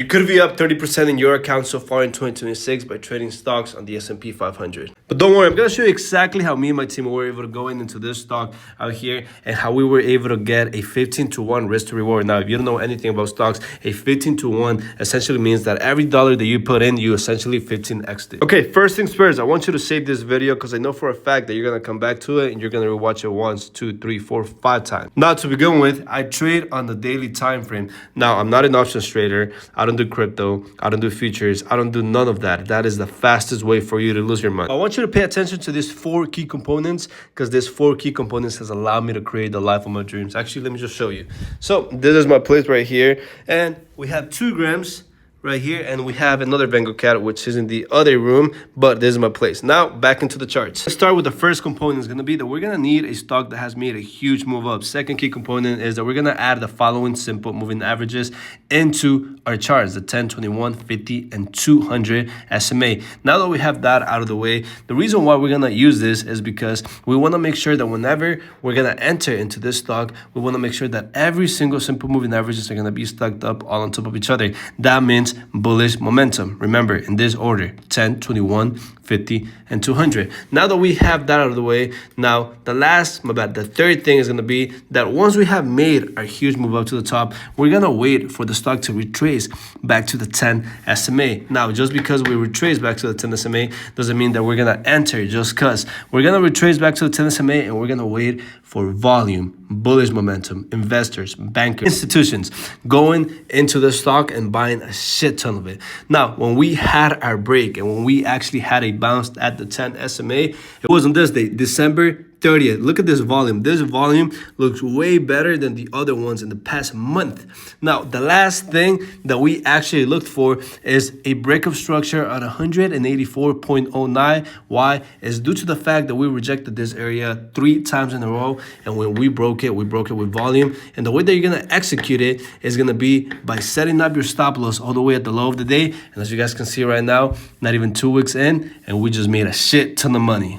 You could be up 30% in your account so far in 2026 by trading stocks on the S&P 500. But don't worry, I'm going to show you exactly how me and my team were able to go into this stock out here and how we were able to get a 15-to-1 risk to reward. Now, if you don't know anything about stocks, a 15-to-1 essentially means that every dollar that you put in, you essentially 15x it. Okay, first things first, I want you to save this video because I know for a fact that you're going to come back to it and you're going to rewatch it once, 2, 3, 4, 5 times. Now, to begin with, I trade on the daily time frame. Now, I'm not an options trader. I don't do crypto. I don't do futures. I don't do none of that. That is the fastest way for you to lose your money. I want you to pay attention to these 4 key components because these 4 key components has allowed me to create the life of my dreams. Actually, let me just show you. So this is my place right here. And we have 2 grams right here, and we have another Bengal cat which is in the other room, but this is my place. Now back into the charts. Let's start with the first component. Is going to be that we're going to need a stock that has made a huge move up. Second key component is that we're going to add the following simple moving averages into our charts: the 10, 21, 50, and 200 SMA. Now that we have that out of the way, the reason why we're going to use this is because we want to make sure that whenever we're going to enter into this stock, we want to make sure that every single simple moving averages are going to be stacked up all on top of each other. That means bullish momentum. Remember, in this order: 10, 21, 50, and 200. Now that we have that out of the way, now the third thing is going to be that once we have made our huge move up to the top, we're going to wait for the stock to retrace back to the 10 SMA. Now, just because we retrace back to the 10 SMA doesn't mean that we're going to enter just because. We're going to retrace back to the 10 SMA and we're going to wait for volume, bullish momentum, investors, bankers, institutions going into the stock and buying a shit ton of it. Now, when we had our break and when we actually had a bounce at the 10 SMA, it was on this day, December 30th. Look at this volume. This volume looks way better than the other ones in the past month. Now, the last thing that we actually looked for is a breakup structure at 184.09. Why? It's due to the fact that we rejected this area 3 times in a row, and when we broke it with volume. And the way that you're going to execute it is going to be by setting up your stop loss all the way at the low of the day. And as you guys can see right now, not even 2 weeks in, and we just made a shit ton of money.